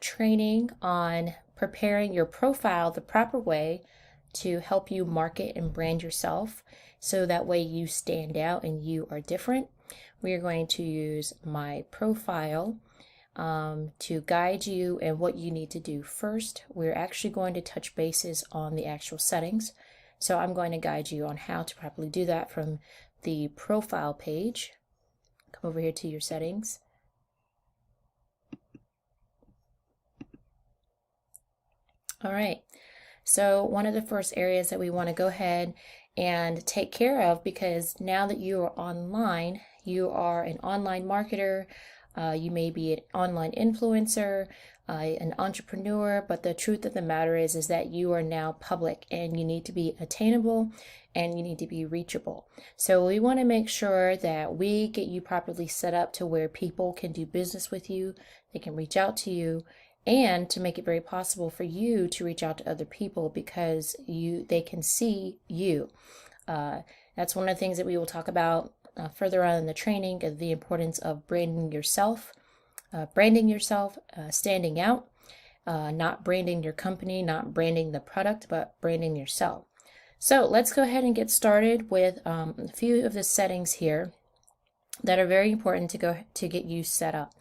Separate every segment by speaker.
Speaker 1: training on preparing your profile the proper way to help you market and brand yourself so that way you stand out and you are different. We are going to use my profile to guide you and what you need to do first. We're actually going to touch bases on the actual settings. So I'm going to guide you on how to properly do that from the profile page. Come over here to your settings. All right, so one of the first areas that we want to go ahead and take care of, because now that you are online, you are an online marketer, you may be an online influencer, an entrepreneur, but the truth of the matter is that you are now public and you need to be attainable and you need to be reachable. So we want to make sure that we get you properly set up to where people can do business with you, they can reach out to you, and to make it very possible for you to reach out to other people because they can see you. That's one of the things that we will talk about further on in the training, of the importance of branding yourself, standing out, not branding your company, not branding the product, but branding yourself. So let's go ahead and get started with a few of the settings here that are very important to get you set up.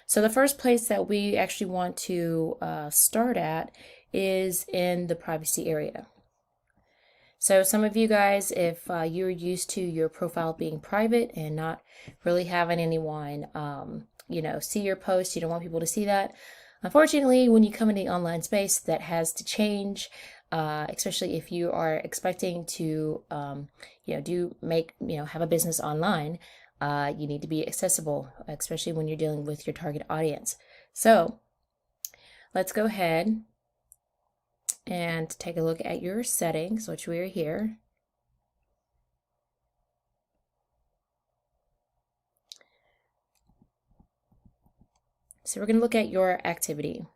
Speaker 1: So the first place that we actually want to start at is in the privacy area. So some of you guys, if you're used to your profile being private and not really having anyone, see your post, you don't want people to see that. Unfortunately, when you come in the online space, that has to change, especially if you are expecting to, have a business online. You need to be accessible, especially when you're dealing with your target audience. So let's go ahead and take a look at your settings, which we are here. So we're going to look at your activity.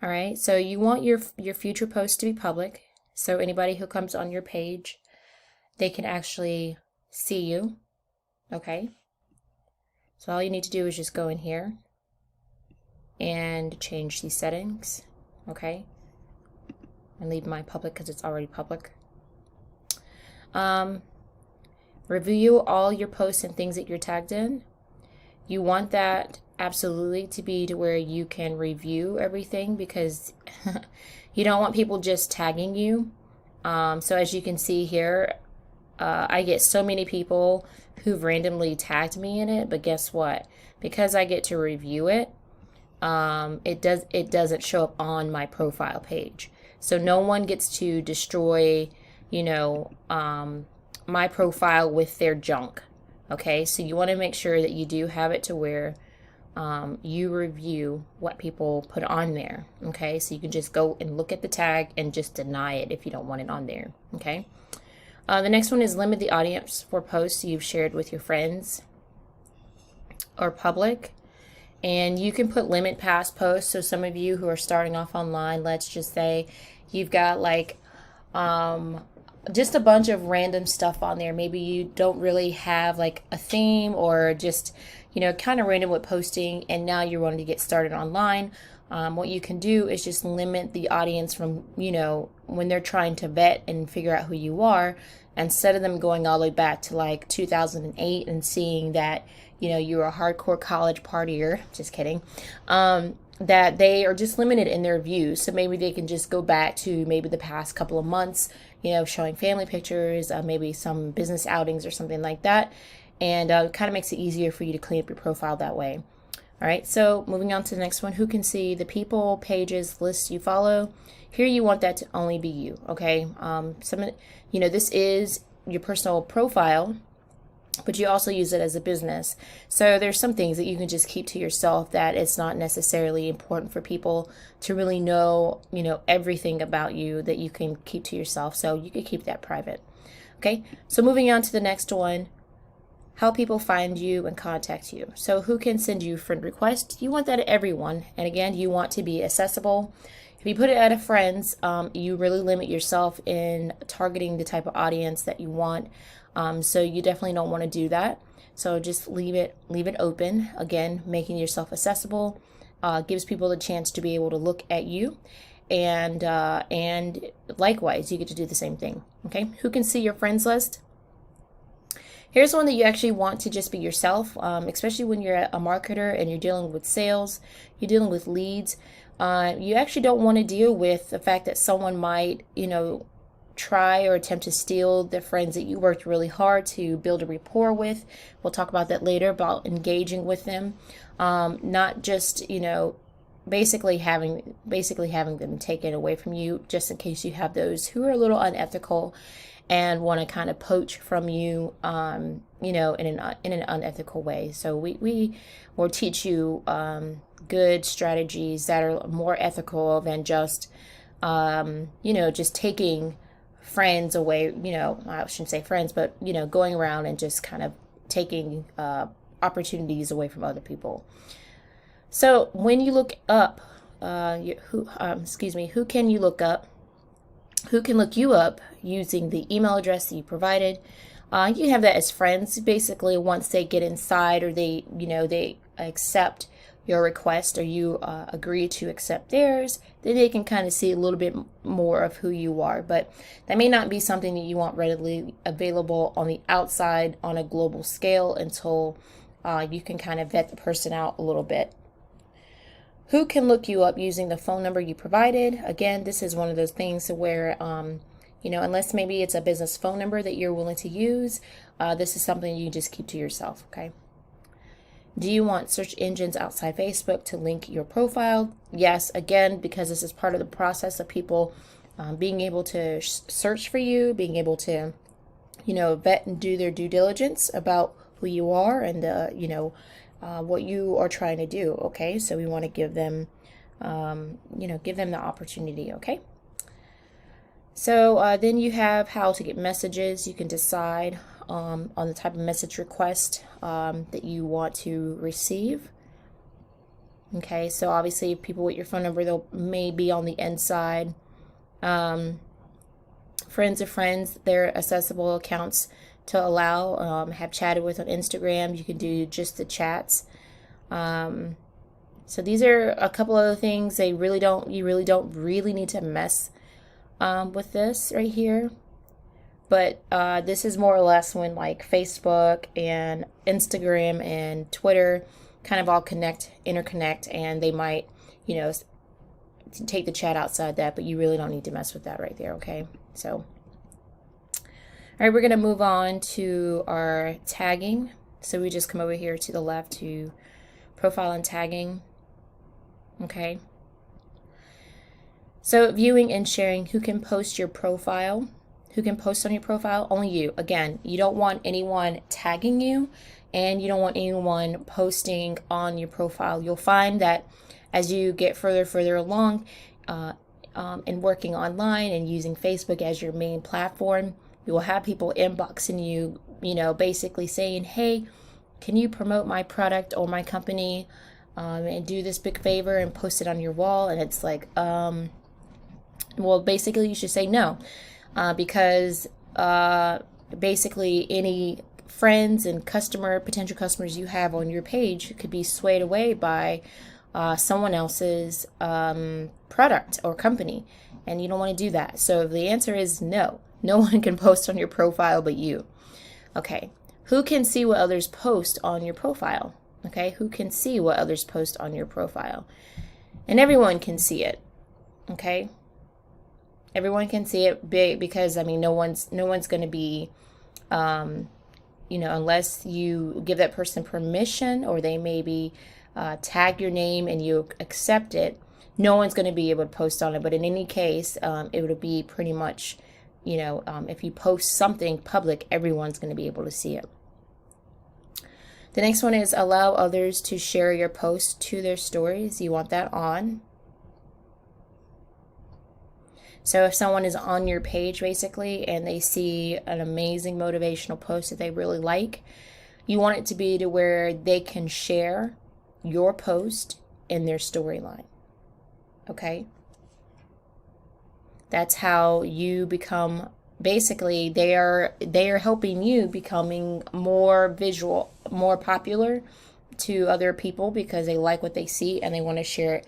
Speaker 1: All right, so you want your future posts to be public. So anybody who comes on your page, they can actually see you. Okay, so all you need to do is just go in here and change these settings. Okay, and leave mine public because it's already public. Review all your posts and things that you're tagged in. You want that absolutely to be to where you can review everything, because you don't want people just tagging you. So as you can see here, I get so many people who've randomly tagged me in it, but guess what? Because I get to review it, it doesn't show up on my profile page. So no one gets to destroy, my profile with their junk. Okay, so you want to make sure that you do have it to where you review what people put on there. Okay, so you can just go and look at the tag and just deny it if you don't want it on there. Okay. The next one is limit the audience for posts you've shared with your friends or public. And you can put limit past posts. So some of you who are starting off online, let's just say you've got like just a bunch of random stuff on there. Maybe you don't really have like a theme, or just, kind of random with posting, and now you're wanting to get started online. What you can do is just limit the audience from, when they're trying to vet and figure out who you are, instead of them going all the way back to like 2008 and seeing that, you're a hardcore college partier, just kidding, that they are just limited in their views. So maybe they can just go back to maybe the past couple of months, showing family pictures, maybe some business outings or something like that. And it kind of makes it easier for you to clean up your profile that way. All right, so moving on to the next one, who can see the people, pages, lists you follow. Here you want that to only be you, okay? This is your personal profile, but you also use it as a business. So there's some things that you can just keep to yourself, that it's not necessarily important for people to really know, everything about you, that you can keep to yourself. So you can keep that private. Okay, so moving on to the next one, how people find you and contact you. So who can send you friend requests? You want that at everyone. And again, you want to be accessible. If you put it at a friend's, you really limit yourself in targeting the type of audience that you want. So you definitely don't want to do that. So just leave it open. Again, making yourself accessible. gives people the chance to be able to look at you, and likewise, you get to do the same thing. Okay, who can see your friends list? Here's one that you actually want to just be yourself, especially when you're a marketer and you're dealing with sales, you're dealing with leads. You actually don't want to deal with the fact that someone might, try or attempt to steal the friends that you worked really hard to build a rapport with. We'll talk about that later, about engaging with them, not just, basically having them taken away from you, just in case you have those who are a little unethical and want to kind of poach from you, in an unethical way. So we will teach you good strategies that are more ethical than just, just taking friends away. I shouldn't say friends, but going around and just kind of taking opportunities away from other people. So when you look up, who can you look up? Who can look you up using the email address that you provided? You can have that as friends. Basically, once they get inside, or they accept your request, or you agree to accept theirs, then they can kind of see a little bit more of who you are. But that may not be something that you want readily available on the outside on a global scale until you can kind of vet the person out a little bit. Who can look you up using the phone number you provided? Again, this is one of those things where, unless maybe it's a business phone number that you're willing to use, this is something you just keep to yourself, okay? Do you want search engines outside Facebook to link your profile? Yes, again, because this is part of the process of people being able to search for you, being able to, vet and do their due diligence about who you are and, what you are trying to do, okay? So we want to give them, give them the opportunity, okay? So then you have how to get messages. You can decide on the type of message request that you want to receive. Okay, so obviously people with your phone number, they'll may be on the inside. Friends of friends, they're accessible accounts to allow, have chatted with on Instagram. You can do just the chats. So these are a couple other things. You really don't need to mess with this right here. But this is more or less when like Facebook and Instagram and Twitter kind of all interconnect, and they might, take the chat outside that, but you really don't need to mess with that right there, okay? So, all right, we're going to move on to our tagging. So we just come over here to the left to profile and tagging, okay? So viewing and sharing, who can post your profile? Who can post on your profile? Only you. Again, you don't want anyone tagging you, and you don't want anyone posting on your profile. You'll find that as you get further along in working online and using Facebook as your main platform, you will have people inboxing you, basically saying, hey, can you promote my product or my company and do this big favor and post it on your wall? And it's like, well, basically you should say no. Because basically any friends and potential customers you have on your page could be swayed away by someone else's product or company, and you don't want to do that. So the answer is no. No one can post on your profile but you. Okay. Who can see what others post on your profile? Okay. Who can see what others post on your profile? And everyone can see it. Okay. Everyone can see it big because no one's going to be, unless you give that person permission, or they maybe tag your name and you accept it, no one's going to be able to post on it. But in any case, it would be pretty much, if you post something public, everyone's going to be able to see it. The next one is allow others to share your post to their stories. You want that on. So if someone is on your page basically and they see an amazing motivational post that they really like, you want it to be to where they can share your post in their storyline. Okay? That's how you become, basically they are helping you becoming more visual, more popular to other people because they like what they see and they want to share it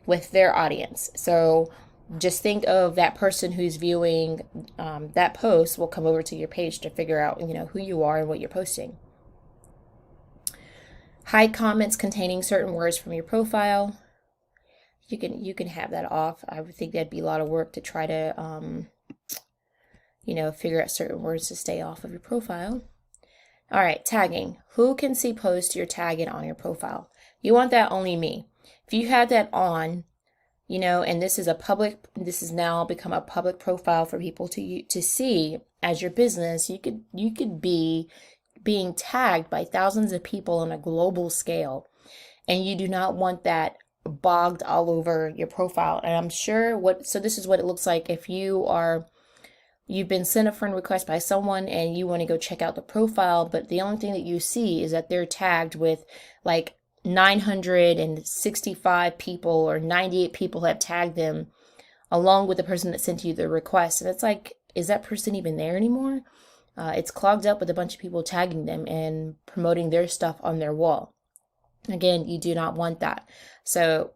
Speaker 1: with their audience. So just think of that person who's viewing that post will come over to your page to figure out, who you are and what you're posting. Hide comments containing certain words from your profile. You can have that off. I would think that'd be a lot of work to try to figure out certain words to stay off of your profile. All right, tagging. Who can see posts you're tagging on your profile? You want that only me. If you have that on, and this is now become a public profile for people to see as your business, you could be being tagged by thousands of people on a global scale, and you do not want that bogged all over your profile. And I'm sure so this is what it looks like if you've been sent a friend request by someone and you want to go check out the profile, but the only thing that you see is that they're tagged with like 965 people or 98 people have tagged them along with the person that sent you the request. And it's like, is that person even there anymore? It's clogged up with a bunch of people tagging them and promoting their stuff on their wall. Again, you do not want that. So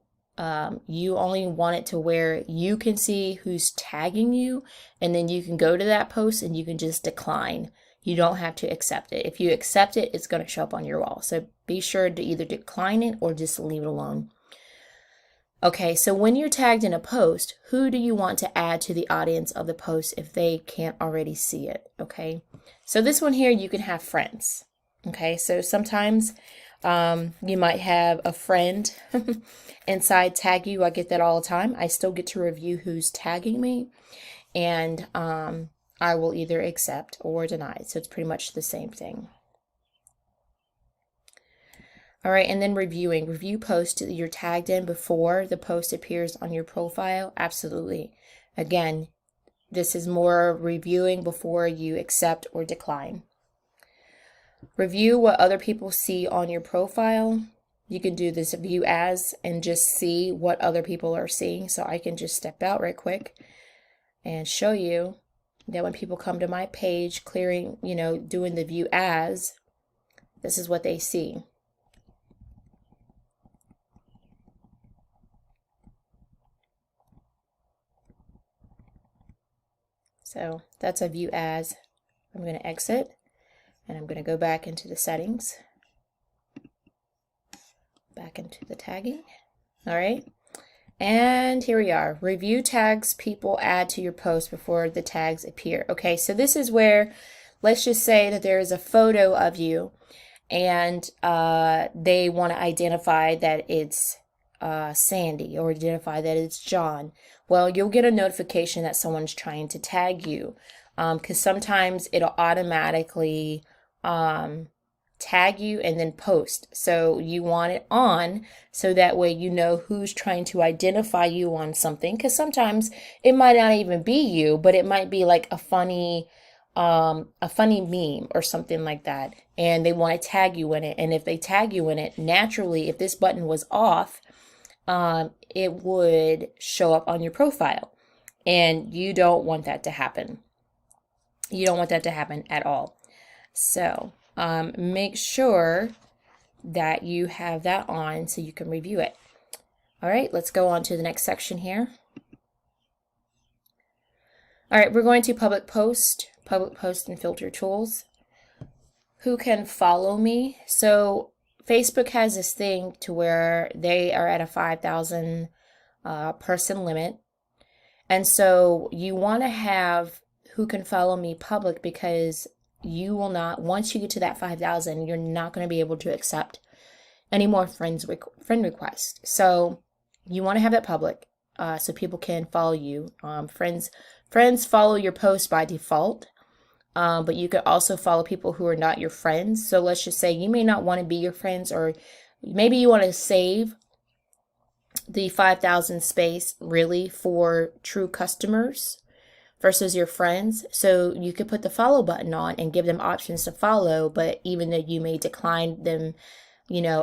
Speaker 1: you only want it to where you can see who's tagging you, and then you can go to that post and you can just decline. You don't have to accept it. If you accept it, it's going to show up on your wall. So be sure to either decline it or just leave it alone. Okay, so when you're tagged in a post, who do you want to add to the audience of the post if they can't already see it? Okay, so this one here, you can have friends. Okay, so sometimes you might have a friend inside tag you. I get that all the time. I still get to review who's tagging me, and I will either accept or deny. So it's pretty much the same thing. All right, and then reviewing. Review posts that you're tagged in before the post appears on your profile. Absolutely. Again, this is more reviewing before you accept or decline. Review what other people see on your profile. You can do this view as and just see what other people are seeing. So I can just step out right quick and show you that when people come to my page, doing the view as, this is what they see. So that's a view as. I'm going to exit and I'm going to go back into the settings, back into the tagging. All right. And here we are. Review tags people add to your post before the tags appear. Okay, so this is where, let's just say that there is a photo of you and they want to identify that it's Sandy or identify that it's John. Well, you'll get a notification that someone's trying to tag you because sometimes it'll automatically tag you and then post. So you want it on so that way you know who's trying to identify you on something, because sometimes it might not even be you, but it might be like a funny meme or something like that, and they want to tag you in it. And if they tag you in it, naturally, if this button was off, it would show up on your profile, and you don't want that to happen. You don't want that to happen at all. So make sure that you have that on so you can review it. All right, let's go on to the next section here. All right, we're going to public post and filter tools. Who can follow me? So Facebook has this thing to where they are at a 5,000 person limit. And so you want to have who can follow me public, because you will not, once you get to that 5,000, you're not going to be able to accept any more friend requests. So you want to have that public so people can follow you. Friends follow your post by default. But you could also follow people who are not your friends. So let's just say you may not want to be your friends, or maybe you want to save the 5,000 space really for true customers versus your friends. So you could put the follow button on and give them options to follow, but even though you may decline them,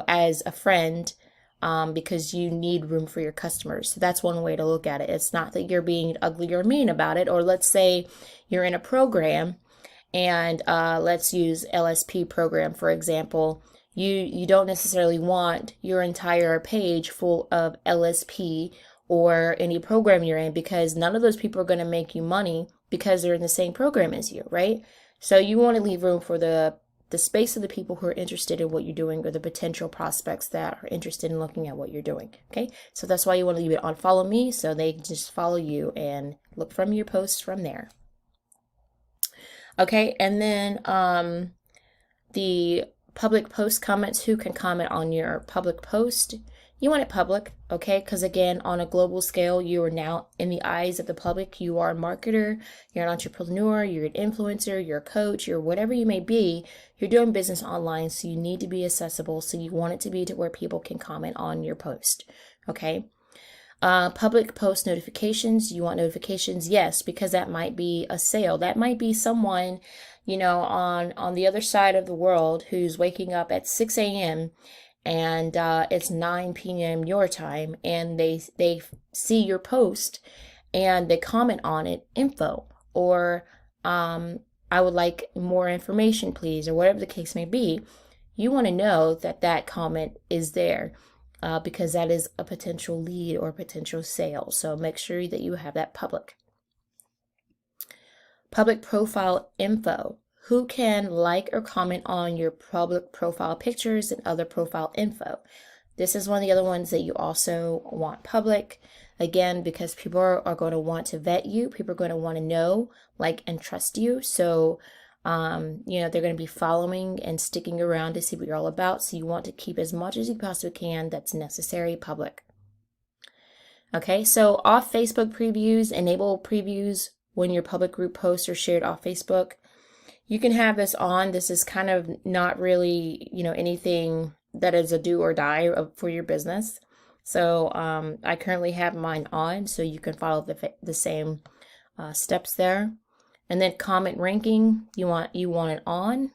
Speaker 1: as a friend, because you need room for your customers. So that's one way to look at it. It's not that you're being ugly or mean about it. Or let's say you're in a program, and let's use LSP program, for example. You don't necessarily want your entire page full of LSP or any program you're in, because none of those people are going to make you money because they're in the same program as you, right? So you want to leave room for the space of the people who are interested in what you're doing, or the potential prospects that are interested in looking at what you're doing. Okay, so that's why you want to leave it on follow me, so they can just follow you and look from your posts from there. Okay, and then the public post comments, who can comment on your public post? You want it public, okay? Because again, on a global scale, you are now in the eyes of the public. You are a marketer, you're an entrepreneur, you're an influencer, you're a coach, you're whatever you may be. You're doing business online, so you need to be accessible. So you want it to be to where people can comment on your post, okay? Public post notifications, you want notifications? Yes, because that might be a sale. That might be someone, on the other side of the world who's waking up at 6 a.m. and it's 9 p.m. your time, and they see your post and they comment on it, info, or I would like more information, please, or whatever the case may be. You want to know that that comment is there. Because that is a potential lead or potential sale. So make sure that you have that public. Public profile info. Who can like or comment on your public profile pictures and other profile info? This is one of the other ones that you also want public. Again, because people are going to want to vet you. People are going to want to know, like, and trust you. So they're going to be following and sticking around to see what you're all about. So you want to keep as much as you possibly can that's necessary public. Okay, so off Facebook previews, enable previews when your public group posts are shared off Facebook. You can have this on. This is kind of not really, anything that is a do or die for your business. So I currently have mine on, so you can follow the same steps there. And then comment ranking, you want it on.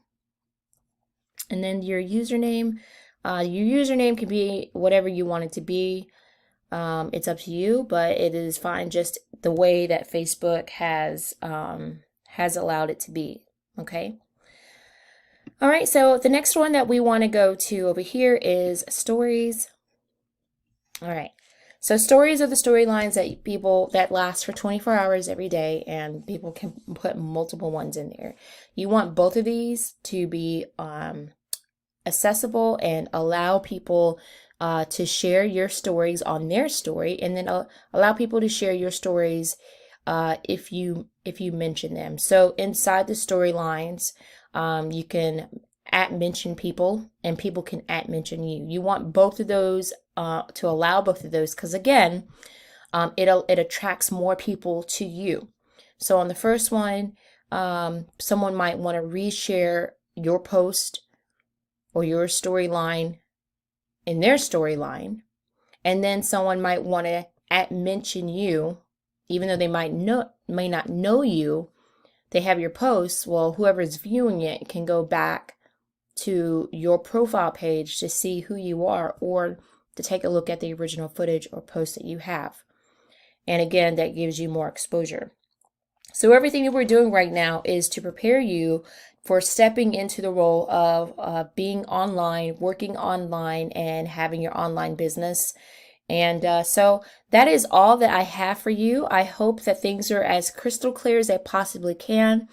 Speaker 1: And then your username. Your username can be whatever you want it to be. It's up to you, but it is fine just the way that Facebook has allowed it to be. Okay. All right, so the next one that we want to go to over here is stories. All right. So stories are the storylines that last for 24 hours every day, and people can put multiple ones in there. You want both of these to be accessible and allow people to share your stories on their story, and then allow people to share your stories if you mention them. So inside the storylines, you can @mention people, and people can @mention you. You want both of those to allow both of those, because again, it attracts more people to you. So on the first one, someone might want to reshare your post or your storyline in their storyline, and then someone might want to @mention you, even though they may not know you. They have your posts. Well, whoever's viewing it can go back to your profile page to see who you are, or to take a look at the original footage or post that you have. And again, that gives you more exposure. So everything that we're doing right now is to prepare you for stepping into the role of being online, working online, and having your online business. And so that is all that I have for you. I hope that things are as crystal clear as they possibly can.